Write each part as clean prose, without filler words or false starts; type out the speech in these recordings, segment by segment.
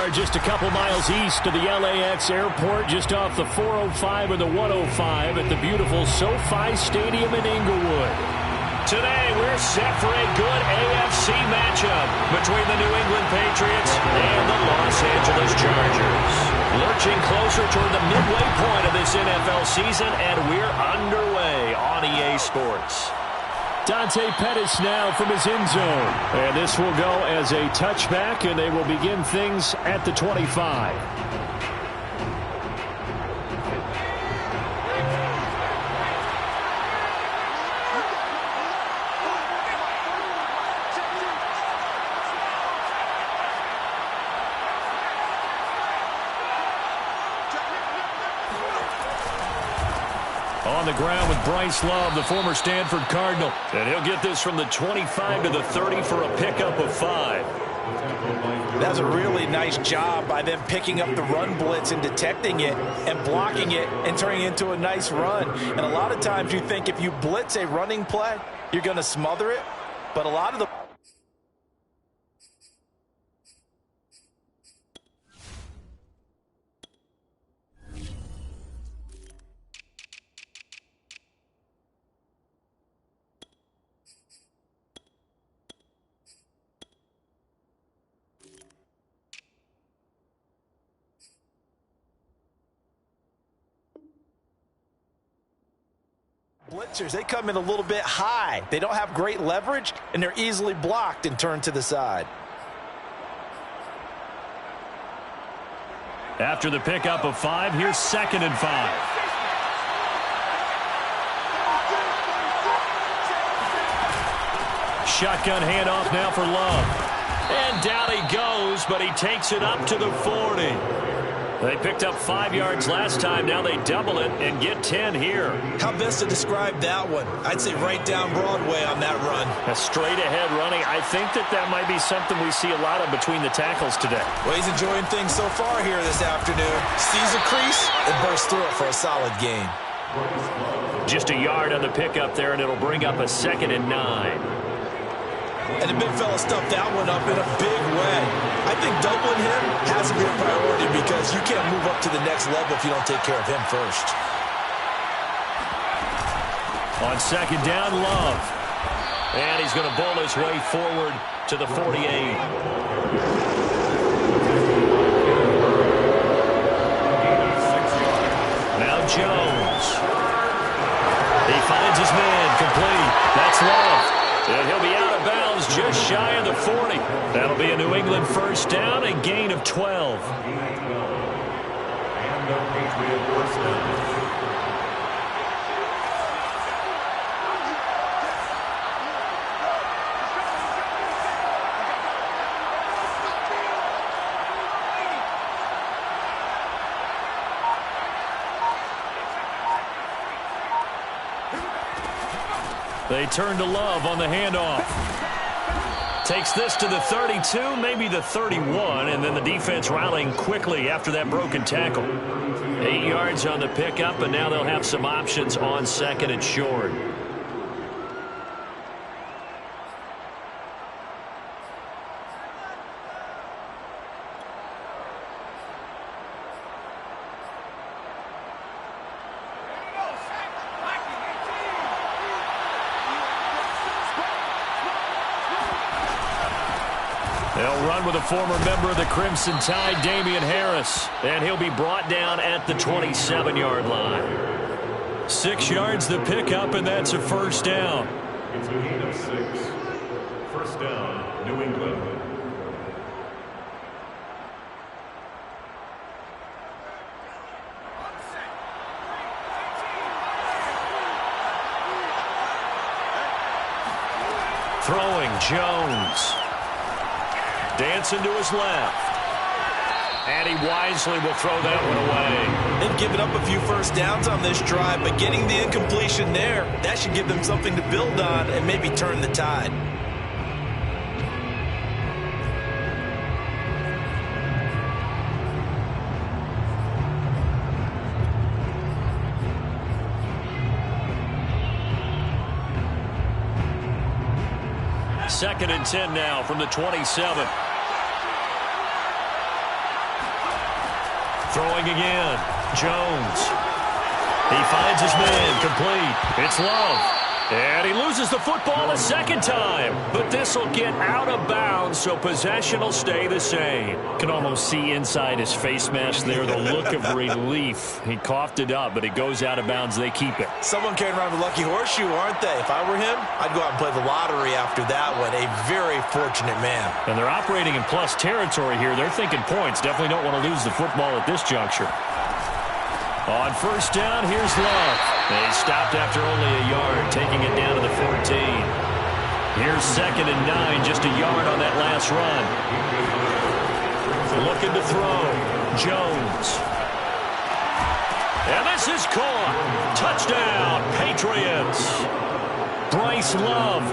are just a couple miles east of the LAX airport, just off the 405 or the 105 at the beautiful SoFi Stadium in Inglewood. Today, we're set for a good AFC matchup between the New England Patriots and the Los Angeles Chargers. Lurching closer toward the midway point of this NFL season, and we're underway on EA Sports. Dante Pettis now from his end zone. And this will go as a touchback, and they will begin things at the 25. On the ground with Bryce Love, the former Stanford Cardinal. And he'll get this from the 25 to the 30 for a pickup of 5. That's a really nice job by them picking up the run blitz and detecting it and blocking it and turning it into a nice run. And a lot of times you think if you blitz a running play, you're going to smother it. But a lot of the blitzers, they come in a little bit high. They don't have great leverage, and they're easily blocked and turned to the side. After the pickup of 5, here's 2nd and 5. Shotgun handoff now for Love. And down he goes, but he takes it up to the 40. They picked up 5 yards last time. Now they double it and get 10 here. How best to describe that one? I'd say right down Broadway on that run. A straight-ahead running. I think that might be something we see a lot of between the tackles today. Well, he's enjoying things so far here this afternoon. Sees a crease and bursts through it for a solid gain. Just a yard on the pickup there, and it'll bring up a 2nd and 9. And the big fella stuffed that one up in a big way. I think doubling him has to be a priority because you can't move up to the next level if you don't take care of him first. On 2nd down, Love. And he's going to bowl his way forward to the 48. Now Jones. He finds his man, complete. That's Love. And he'll be out of bounds just shy of the 40. That'll be a New England first down, a gain of 12. They turn to Love on the handoff. Takes this to the 32, maybe the 31, and then the defense rallying quickly after that broken tackle. 8 yards on the pickup, and now they'll have some options on 2nd and short. They'll run with a former member of the Crimson Tide, Damian Harris, and he'll be brought down at the 27-yard line. 6 yards the pickup, and that's a first down. It's a gain of 6. First down, New England. Throwing, Jones. Dancing to his left. And he wisely will throw that one away. They've given up a few first downs on this drive, but getting the incompletion there, that should give them something to build on and maybe turn the tide. Second and 10 now from the 27. Throwing again. Jones. He finds his man. Complete. It's Love. And he loses the football a second time. But this will get out of bounds, so possession will stay the same. Can almost see inside his face mask there the look of relief. He coughed it up, but it goes out of bounds. They keep it. Someone carrying around a lucky horseshoe, aren't they? If I were him, I'd go out and play the lottery after that one. A very fortunate man. And they're operating in plus territory here. They're thinking points. Definitely don't want to lose the football at this juncture. On first down, here's Love. They stopped after only a yard, taking it down to the 14. Here's 2nd and 9, just a yard on that last run. Looking to throw. Jones. And this is caught. Touchdown, Patriots. Bryce Love,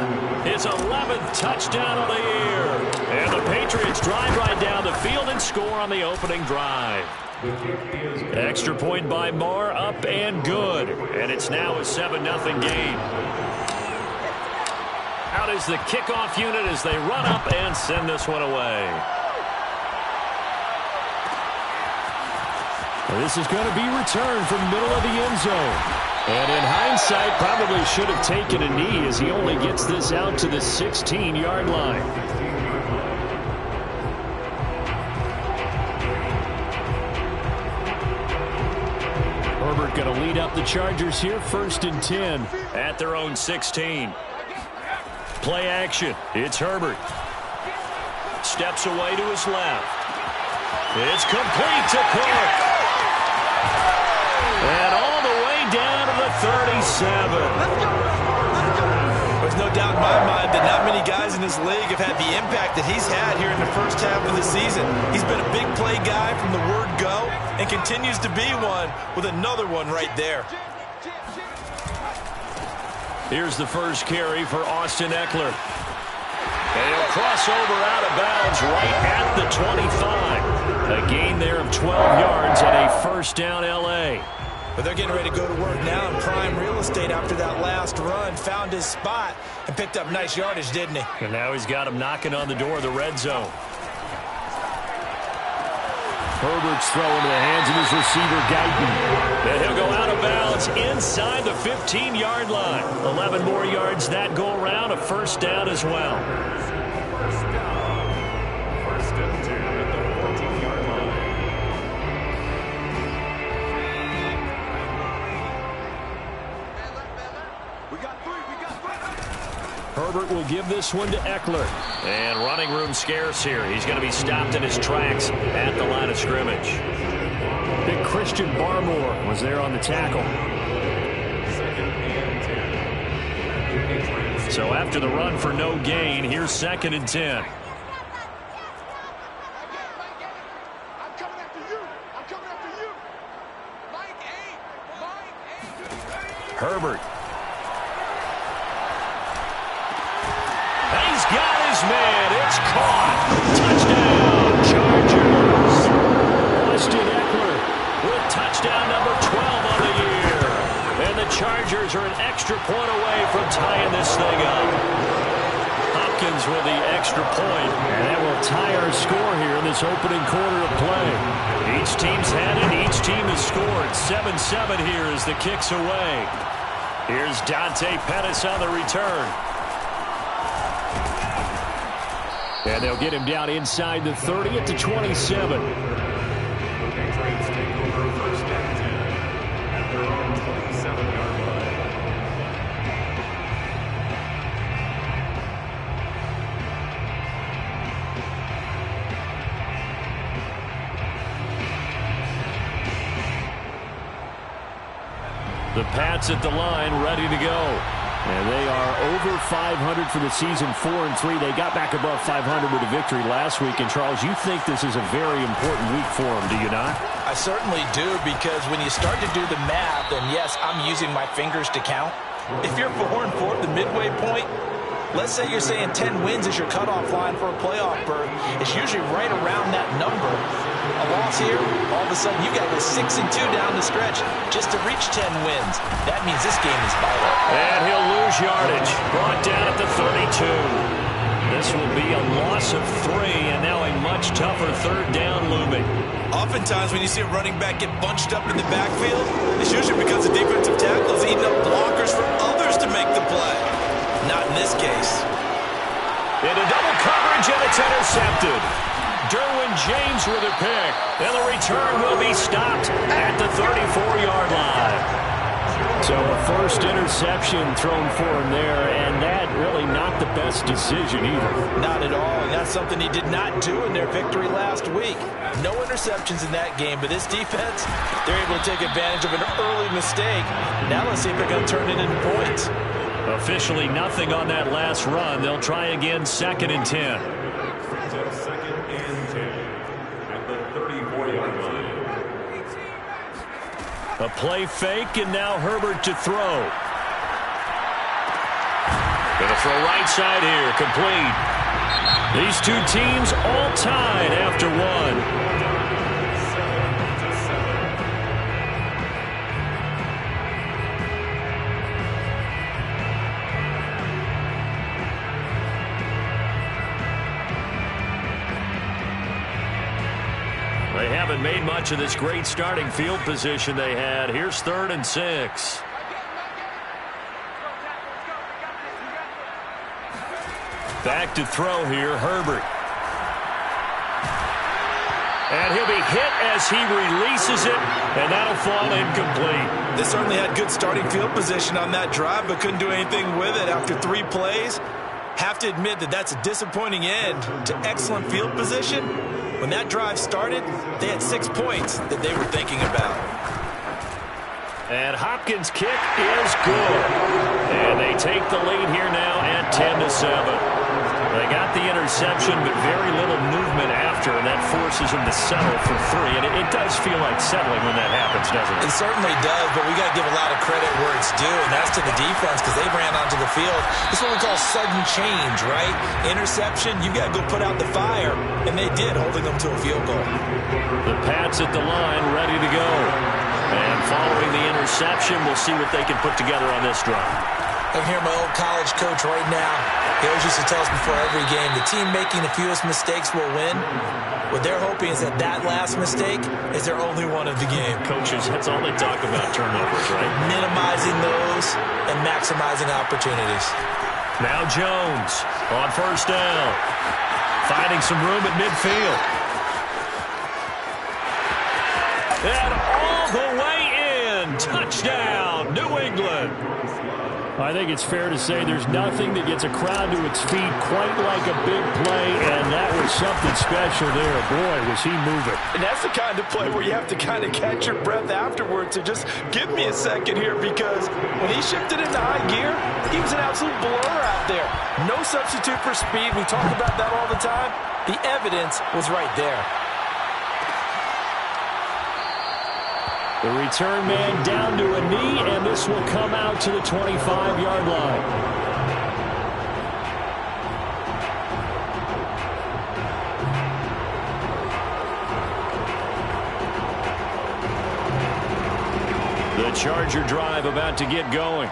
his 11th touchdown of the year. And the Patriots drive right down the field and score on the opening drive. Extra point by Marr, up and good. And it's now a 7-0 game. Out is the kickoff unit as they run up and send this one away. This is going to be returned from the middle of the end zone. And in hindsight, probably should have taken a knee as he only gets this out to the 16-yard line. Herbert going to lead up the Chargers here, 1st and 10 at their own 16. Play action. It's Herbert. Steps away to his left. It's complete to Cook. And all the way down to the 37. There's no doubt in my mind that not many guys in this league have had the impact that he's had here in the first half of the season. He's been a big play guy from the word go and continues to be one with another one right there. Here's the first carry for Austin Eckler. And he'll cross over out of bounds right at the 25. A gain there of 12 yards and a first down L.A. But they're getting ready to go to work now in prime real estate after that last run. Found his spot and picked up nice yardage, didn't he? And now he's got him knocking on the door of the red zone. Herbert's throwing to the hands of his receiver, Guyton. And he'll go out of bounds inside the 15-yard line. 11 more yards that go around, a first down as well. First down. First and 10 at the 14-yard line. Herbert will give this one to Eckler. And running room scarce here. He's going to be stopped in his tracks at the line of scrimmage. Big Christian Barmore was there on the tackle. So after the run for no gain, here's 2nd and 10. Herbert. He's got his man. It's caught. Touchdown, Chargers. Austin Eckler with touchdown number 12 on the year. And the Chargers are an extra point away from tying this thing up. Hopkins with the extra point. And that will tie our score here in this opening quarter of play. Each team's had it. Each team has scored. 7-7 here as the kick's away. Here's Dante Pettis on the return. And they'll get him down inside the 30 at the 27. Patriots take over first and 10 at their own 27-yard line. The Pats at the line, ready to go. And they are over 500 for the season, 4-3. They got back above 500 with a victory last week. And, Charles, you think this is a very important week for them, do you not? I certainly do, because when you start to do the math, and yes, I'm using my fingers to count. If you're 4-4 at the midway point, let's say you're saying 10 wins is your cutoff line for a playoff berth. It's usually right around that number. A loss here, all of a sudden you got to go 6-2 down the stretch just to reach 10 wins. That means this game is vital. And he'll lose yardage. Brought down at the 32. This will be a loss of 3, and now a much tougher third down looming. Oftentimes when you see a running back get bunched up in the backfield, it's usually because the defensive tackle is eating up blockers for others to make the play. Not in this case. Into double coverage, and it's intercepted. Derwin James with a pick. And the return will be stopped at the 34-yard line. So a first interception thrown for him there, and that really not the best decision either. Not at all, and that's something he did not do in their victory last week. No interceptions in that game, but this defense, they're able to take advantage of an early mistake. Now let's see if they're going to turn it into points. Officially nothing on that last run. They'll try again, 2nd and 10. 2nd and 10 at the 34-yard line. A play fake, and now Herbert to throw. Going to throw right side here, complete. These two teams all tied after one. They haven't made much of this great starting field position they had. Here's 3rd and 6. Back to throw here, Herbert. And he'll be hit as he releases it, and that'll fall incomplete. They certainly had good starting field position on that drive, but couldn't do anything with it after 3 plays. Have to admit that that's a disappointing end to excellent field position. When that drive started, they had 6 points that they were thinking about. And Hopkins' kick is good. And they take the lead here now at 10-7. They got the interception, but very little movement after, and that forces them to settle for 3. And it does feel like settling when that happens, doesn't it? It certainly does, but we got to give a lot of credit where it's due, and that's to the defense because they ran onto the field. This is what we call sudden change, right? Interception, you got to go put out the fire, and they did, holding them to a field goal. The Pats at the line, ready to go. And following the interception, we'll see what they can put together on this drive. I'm here, my old college coach right now. He always used to tell us before every game, the team making the fewest mistakes will win. What they're hoping is that last mistake is their only one of the game. Coaches, that's all they talk about, turnovers, right? Minimizing those and maximizing opportunities. Now Jones on 1st down. Finding some room at midfield. And all the way in. Touchdown, New England. I think it's fair to say there's nothing that gets a crowd to its feet quite like a big play, and that was something special there. Boy, was he moving. And that's the kind of play where you have to kind of catch your breath afterwards. So just give me a second here, because when he shifted into high gear, he was an absolute blur out there. No substitute for speed. We talk about that all the time. The evidence was right there. The return man down to a knee, and this will come out to the 25-yard line. The Charger drive about to get going.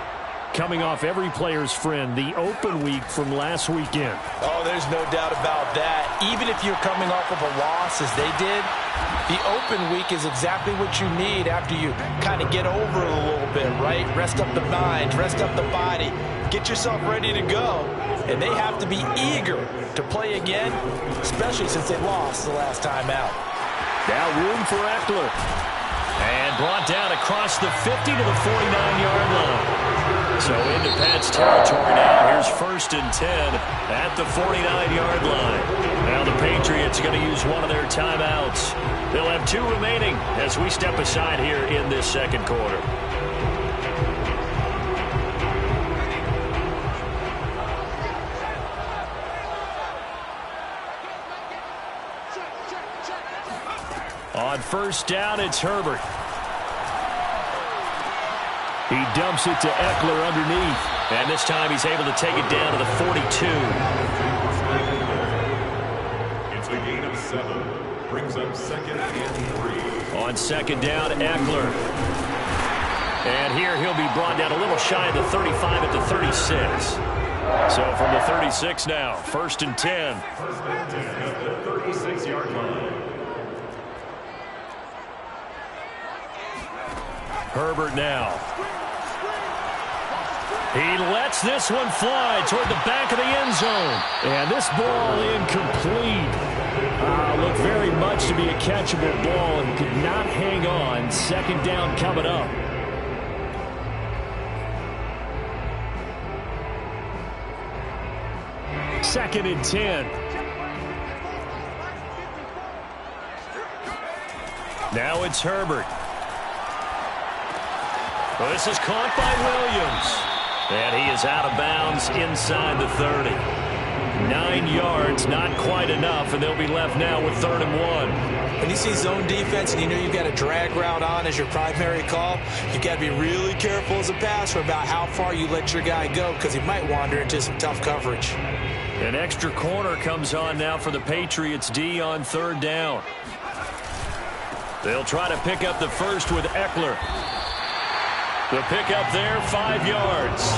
Coming off every player's friend, the open week from last weekend. Oh, there's no doubt about that. Even if you're coming off of a loss as they did, the open week is exactly what you need after you kind of get over it a little bit, right? Rest up the mind, rest up the body, get yourself ready to go. And they have to be eager to play again, especially since they lost the last time out. Now room for Eckler. And brought down across the 50 to the 49-yard line. So into Pats territory now. Here's 1st and 10 at the 49-yard line. Now the Patriots are going to use one of their timeouts. They'll have 2 remaining as we step aside here in this 2nd quarter. On 1st down, it's Herbert. He dumps it to Eckler underneath. And this time he's able to take it down to the 42. It's a gain of 7. Brings up 2nd and 3. On 2nd down, Eckler. And here he'll be brought down a little shy of the 35 at the 36. So from the 36 now, 1st and 10. 1st and 10 at the 36-yard line. Herbert now. He lets this one fly toward the back of the end zone. And this ball incomplete. Looked very much to be a catchable ball and could not hang on. Second down coming up. Second and 10. Now it's Herbert. Well, this is caught by Williams. And he is out of bounds inside the 30. 9 yards, not quite enough, and they'll be left now with 3rd and 1. When you see zone defense and you know you've got a drag route on as your primary call, you've got to be really careful as a passer about how far you let your guy go because he might wander into some tough coverage. An extra corner comes on now for the Patriots D on 3rd down. They'll try to pick up the first with Eckler. The pickup there, 5 yards.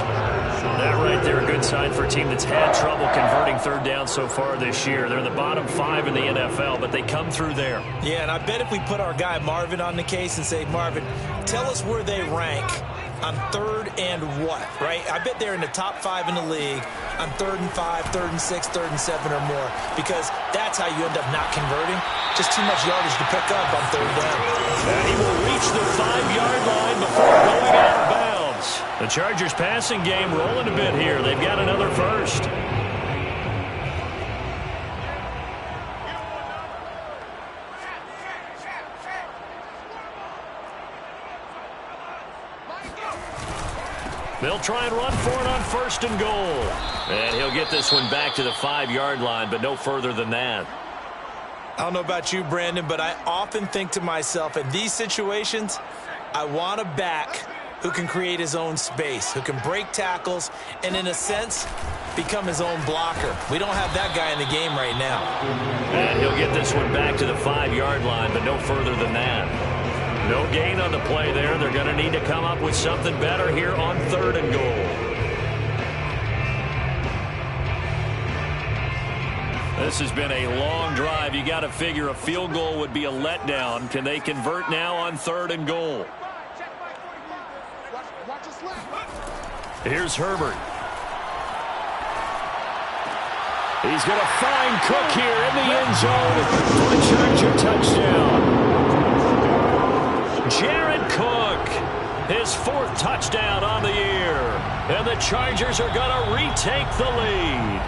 That right there, a good sign for a team that's had trouble converting 3rd down so far this year. They're in the bottom 5 in the NFL, but they come through there. Yeah, and I bet if we put our guy Marvin on the case and say, Marvin, tell us where they rank on 3rd and what, right? I bet they're in the top 5 in the league on 3rd and 5, 3rd and 6, 3rd and 7 or more, because that's how you end up not converting. Just too much yardage to pick up on 3rd down. And he will reach the 5-yard line before going out of bounds. The Chargers passing game rolling a bit here. They've got another first. They'll try and run for it on 1st and goal. And he'll get this one back to the 5-yard line, but no further than that. I don't know about you, Brandon, but I often think to myself, in these situations, I want a back who can create his own space, who can break tackles, and in a sense, become his own blocker. We don't have that guy in the game right now. And he'll get this one back to the 5-yard line, but no further than that. No gain on the play there. They're going to need to come up with something better here on 3rd and goal. This has been a long drive. You got to figure a field goal would be a letdown. Can they convert now on 3rd and goal? Here's Herbert. He's going to find Cook here in the end zone for the Charger touchdown. Jared Cook, his 4th touchdown on the year. And the Chargers are going to retake the lead.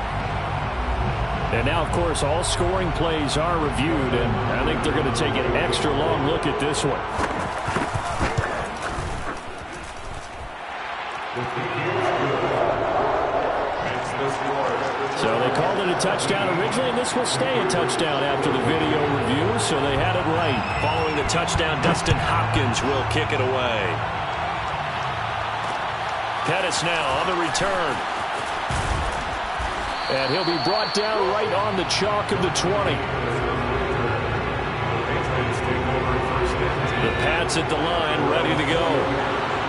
And now, of course, all scoring plays are reviewed, and I think they're going to take an extra long look at this one. So they called it a touchdown originally, and this will stay a touchdown after the video review, so they had it right. Following the touchdown, Dustin Hopkins will kick it away. Pettis now on the return. And he'll be brought down right on the chalk of the 20. The Pats at the line, ready to go.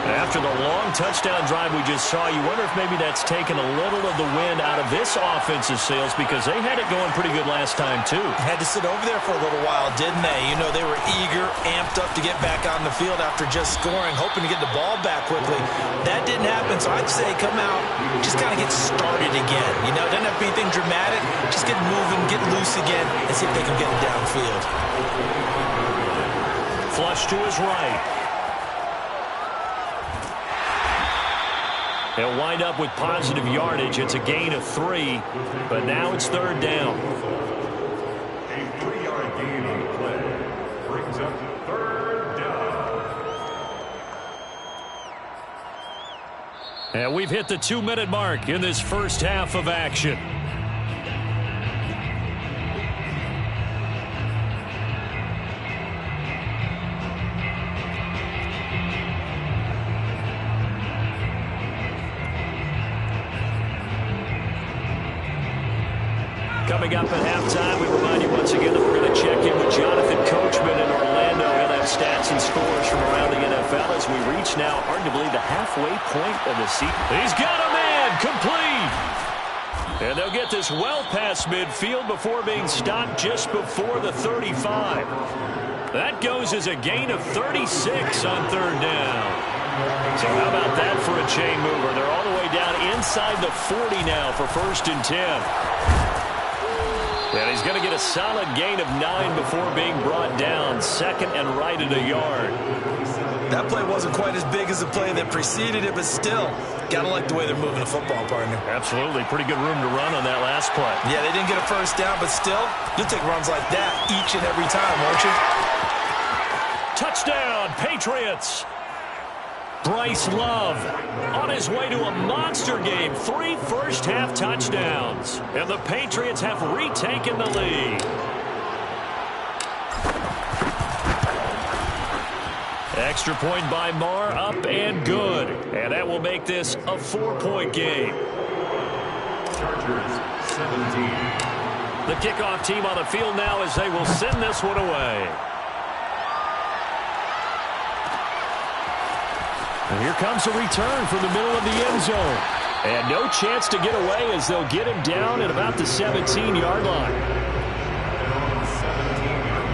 After the long touchdown drive we just saw, you wonder if maybe that's taken a little of the wind out of this offensive sails, because they had it going pretty good last time, too. Had to sit over there for a little while, didn't they? You know, they were eager, amped up to get back on the field after just scoring, hoping to get the ball back quickly. That didn't happen, so I'd say come out, just kind of get started again. You know, it doesn't have to be anything dramatic. Just get moving, get loose again, and see if they can get it downfield. Flush to his right. They'll wind up with positive yardage. It's a gain of 3, but now it's 3rd down. A 3-yard gain on the play brings up 3rd down. And we've hit the 2-minute mark in this first half of action. Coming up at halftime, we remind you once again that we're going to check in with Jonathan Coachman in Orlando. He'll have stats and scores from around the NFL as we reach now arguably the halfway point of the season. He's got a man, complete. And they'll get this well past midfield before being stopped just before the 35. That goes as a gain of 36 on third down. So how about that for a chain mover? They're all the way down inside the 40 now for 1st and 10. And he's going to get a solid gain of 9 before being brought down. 2nd and right at a yard. That play wasn't quite as big as the play that preceded it, but still, got to like the way they're moving the football, partner. Absolutely. Pretty good room to run on that last play. Yeah, they didn't get a first down, but still, you'll take runs like that each and every time, won't you? Touchdown, Patriots. Bryce Love on his way to a monster game. 3 first-half touchdowns. And the Patriots have retaken the lead. Extra point by Marr, up and good. And that will make this a 4-point game. Chargers 17. The kickoff team on the field now as they will send this one away. And here comes a return from the middle of the end zone. And no chance to get away as they'll get him down at about the 17-yard line. 17-yard line.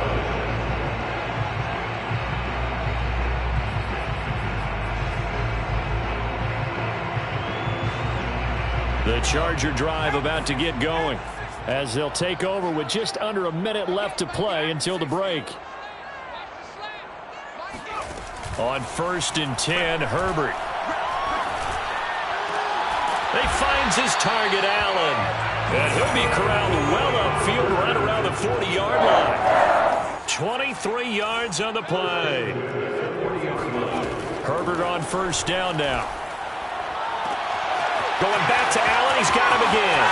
The Charger drive about to get going as they'll take over with just under a minute left to play until the break. On 1st and 10, Herbert. He finds his target, Allen. And he'll be corralled well upfield right around the 40-yard line. 23 yards on the play. Herbert on 1st down now. Going back to Allen. He's got him again.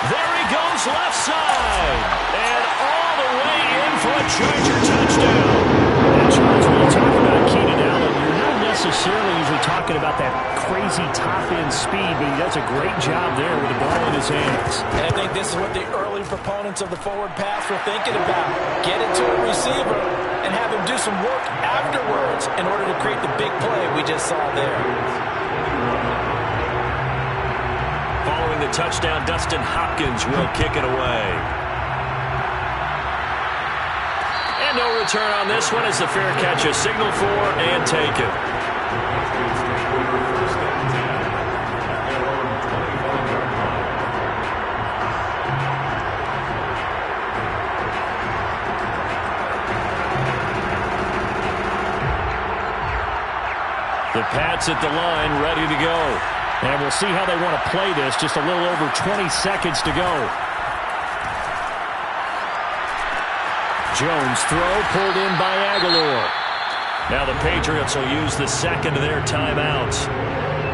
There he goes left side. And all the way in for a Charger touchdown. And Charles, when you talk about Keenan Allen, you're not necessarily usually talking about that crazy top-end speed, but he does a great job there with the ball in his hands. And I think this is what the early proponents of the forward pass were thinking about. Get it to a receiver and have him do some work afterwards in order to create the big play we just saw there. Following the touchdown, Dustin Hopkins will kick it away. And no return on this one as the fair catch is signaled for and taken. The Pats at the line, ready to go. And we'll see how they want to play this. Just a little over 20 seconds to go. Jones throw pulled in by Aguilar. Now the Patriots will use the second of their timeouts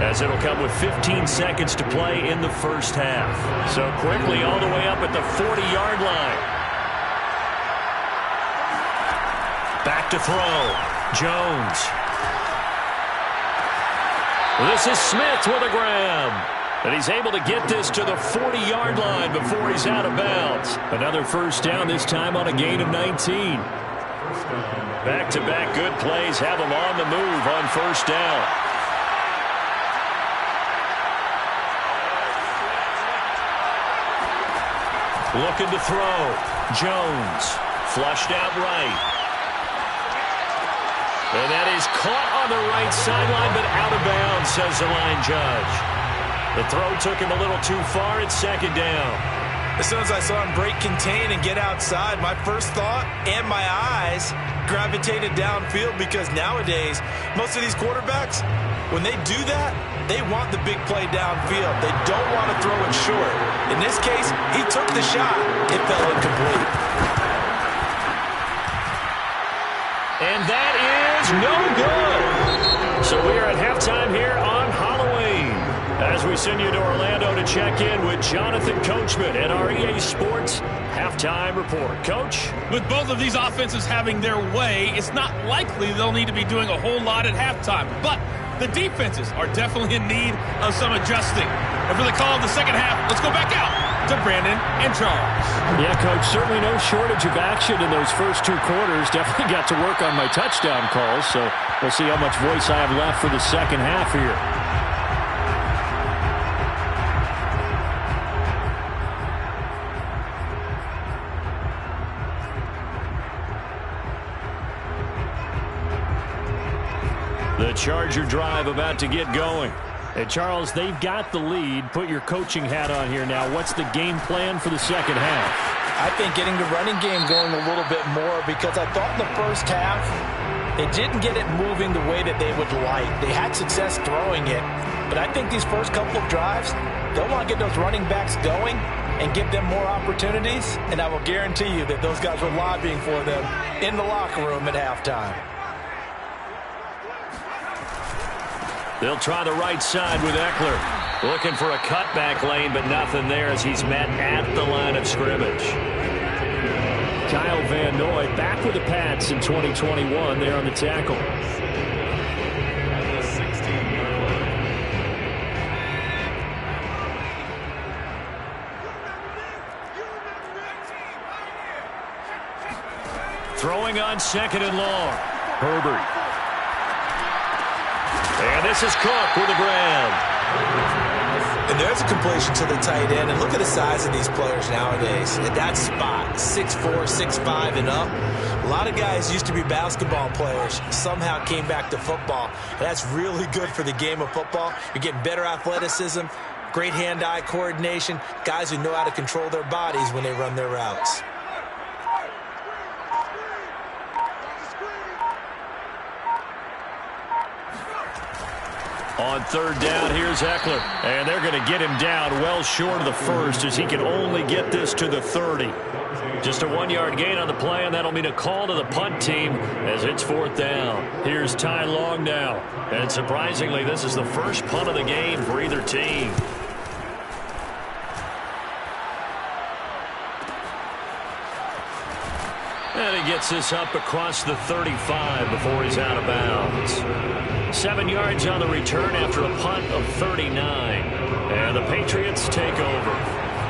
as it'll come with 15 seconds to play in the first half. So quickly all the way up at the 40-yard line. Back to throw. Jones. This is Smith with a grab. And he's able to get this to the 40-yard line before he's out of bounds. Another first down, this time on a gain of 19. Back-to-back good plays have him on the move on 1st down. Looking to throw. Jones. Flushed out right. And that is caught on the right sideline, but out of bounds, says the line judge. The throw took him a little too far. It's 2nd down. As soon as I saw him break contain and get outside, my first thought and my eyes gravitated downfield because nowadays, most of these quarterbacks, when they do that, they want the big play downfield. They don't want to throw it short. In this case, he took the shot. It fell incomplete. And that is no good. So we are at halftime here on Halloween as we send you to Orlando to check in with Jonathan Coachman at our EA Sports Halftime Report. Coach? With both of these offenses having their way, it's not likely they'll need to be doing a whole lot at halftime. But the defenses are definitely in need of some adjusting. And for the call of the second half, let's go back out to Brandon and Charles. Yeah, Coach, certainly no shortage of action in those first 2 quarters. Definitely got to work on my touchdown calls, so we'll see how much voice I have left for the second half here. The Charger drive about to get going. Hey, Charles, they've got the lead. Put your coaching hat on here now. What's the game plan for the second half? I think getting the running game going a little bit more, because I thought in the first half they didn't get it moving the way that they would like. They had success throwing it, but I think these first couple of drives, they'll want to get those running backs going and give them more opportunities, and I will guarantee you that those guys were lobbying for them in the locker room at halftime. They'll try the right side with Eckler. Looking for a cutback lane, but nothing there as he's met at the line of scrimmage. Kyle Van Noy back with the Pats in 2021 there on the tackle. At the 16-yard line. Throwing on second and long. Herbert. And this is Cook with the grab. And there's a completion to the tight end. And look at the size of these players nowadays. At that spot, 6'4", 6'5", and up. A lot of guys used to be basketball players, somehow came back to football. And that's really good for the game of football. You're getting better athleticism, great hand-eye coordination, guys who know how to control their bodies when they run their routes. On third down, here's Eckler. And they're going to get him down well short of the first as he can only get this to the 30. Just a 1-yard gain on the play, and that'll mean a call to the punt team as it's fourth down. Here's Ty Long now. And surprisingly, this is the first punt of the game for either team. And he gets this up across the 35 before he's out of bounds. 7 yards on the return after a punt of 39. And the Patriots take over.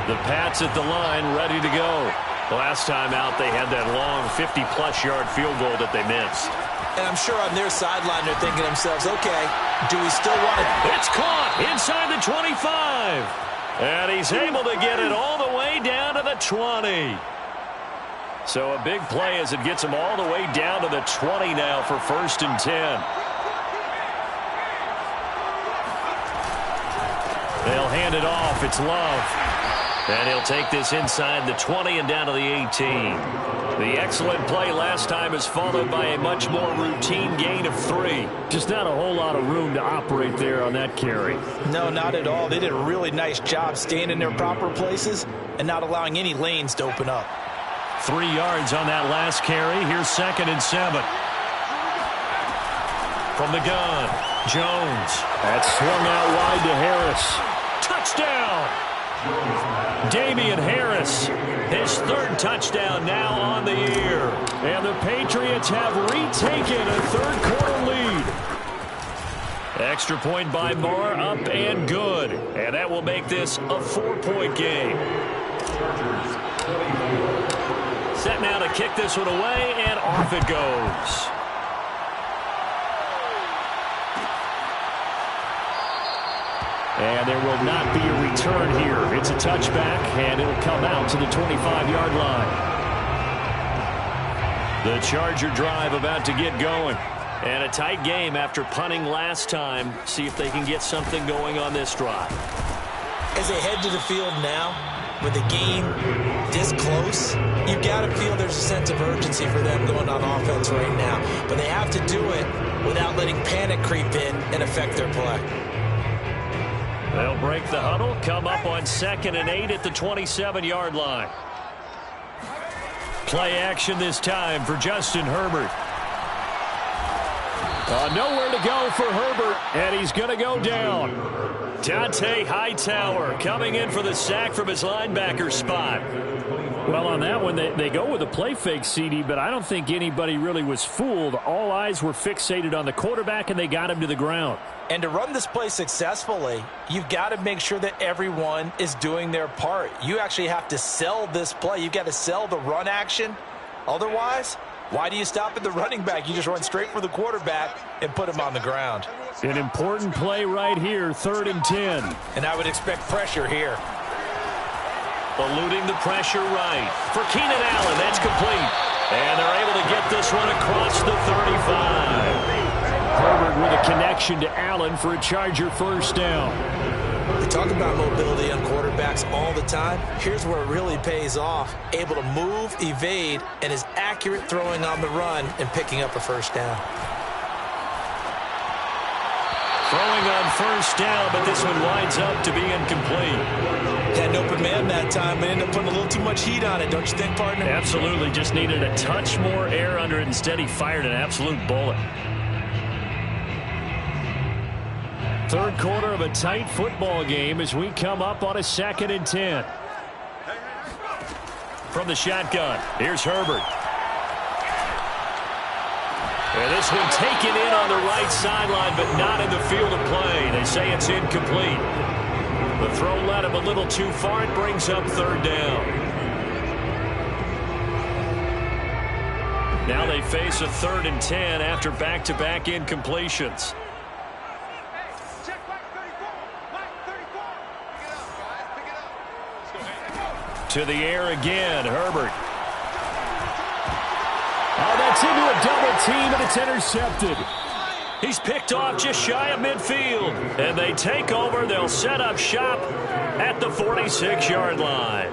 The Pats at the line ready to go. Last time out, they had that long 50-plus yard field goal that they missed. And I'm sure on their sideline they're thinking to themselves, okay, do we still want to... It's caught inside the 25. And he's able to get it all the way down to the 20. So a big play as it gets him all the way down to the 20 now for 1st and 10. They'll hand it off. It's Love. And he'll take this inside the 20 and down to the 18. The excellent play last time is followed by a much more routine gain of 3. Just not a whole lot of room to operate there on that carry. No, not at all. They did a really nice job staying in their proper places and not allowing any lanes to open up. 3 yards on that last carry. Here's 2nd and 7. From the gun, Jones. That's swung out wide to Harris. Touchdown! Damian Harris, his 3rd touchdown now on the year. And the Patriots have retaken a 3rd-quarter lead. Extra point by Marr, up and good. And that will make this a 4-point game. Set now to kick this one away, and off it goes. And there will not be a return here. It's a touchback, and it'll come out to the 25-yard line. The Charger drive about to get going. And a tight game after punting last time. See if they can get something going on this drive. As they head to the field now, with the game this close, you've got to feel there's a sense of urgency for them going on offense right now. But they have to do it without letting panic creep in and affect their play. They'll break the huddle, come up on 2nd and 8 at the 27-yard line. Play action this time for Justin Herbert. Nowhere to go for Herbert, and he's going to go down. Dante Hightower coming in for the sack from his linebacker spot. Well, on that one, they go with a play fake, CD, but I don't think anybody really was fooled. All eyes were fixated on the quarterback, and they got him to the ground. And to run this play successfully, you've got to make sure that everyone is doing their part. You actually have to sell this play. You've got to sell the run action. Otherwise, why do you stop at the running back? You just run straight for the quarterback and put him on the ground. An important play right here, 3rd and 10. And I would expect pressure here. Eluding the pressure right. For Keenan Allen, that's complete. And they're able to get this one across the 35. Herbert with a connection to Allen for a Charger first down. We talk about mobility on quarterbacks all the time. Here's where it really pays off. Able to move, evade, and is accurate throwing on the run and picking up a first down. Throwing on first down, but this one winds up to be incomplete. Had an open man that time, but ended up putting a little too much heat on it, don't you think, partner? Absolutely. Just needed a touch more air under it. Instead, he fired an absolute bullet. Third quarter of a tight football game as we come up on a 2nd and 10. From the shotgun, here's Herbert. And this one taken in on the right sideline, but not in the field of play. They say it's incomplete. The throw led him a little too far. It brings up 3rd down. Now they face a 3rd and 10 after back-to-back incompletions. To the air again, Herbert. Oh, that's into a double team, and it's intercepted. He's picked off just shy of midfield. And they take over. They'll set up shop at the 46-yard line.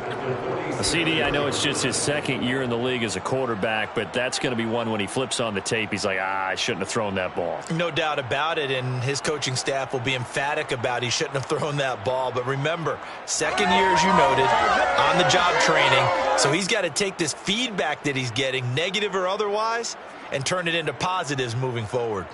CD, I know it's just his 2nd year in the league as a quarterback, but that's going to be one when he flips on the tape. He's like, I shouldn't have thrown that ball. No doubt about it, and his coaching staff will be emphatic about he shouldn't have thrown that ball. But remember, 2nd year, as you noted, on-the-job training. So he's got to take this feedback that he's getting, negative or otherwise, and turn it into positives moving forward.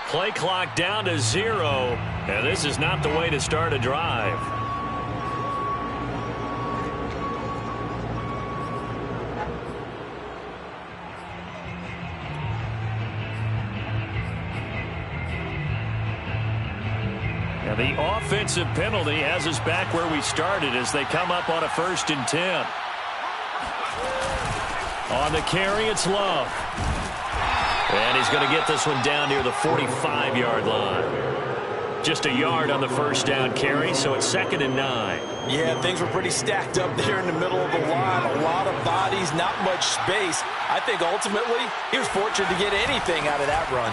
Play clock down to 0, and this is not the way to start a drive. And the offensive penalty has us back where we started as they come up on a 1st and 10. On the carry, it's Love. And he's going to get this one down near the 45-yard line. Just a yard on the first down carry, so it's 2nd and 9. Yeah, things were pretty stacked up there in the middle of the line. A lot of bodies, not much space. I think ultimately he was fortunate to get anything out of that run.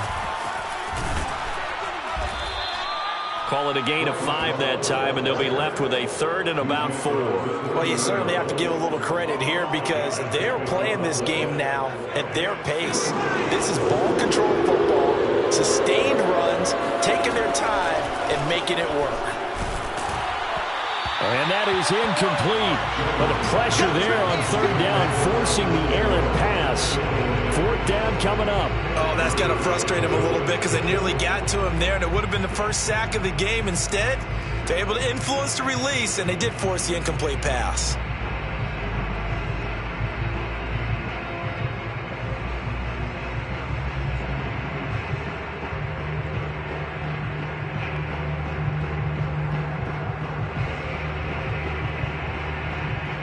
Call it a gain of 5 that time, and they'll be left with a 3rd and about 4. Well, you certainly have to give a little credit here because they're playing this game now at their pace. This is ball control football, sustained runs, taking their time and making it work. And that is incomplete. But the pressure there on 3rd down, forcing the errant pass. 4th down coming up. Oh, that's got to frustrate him a little bit because they nearly got to him there, and it would have been the first sack of the game. Instead, they're able to influence the release, and they did force the incomplete pass.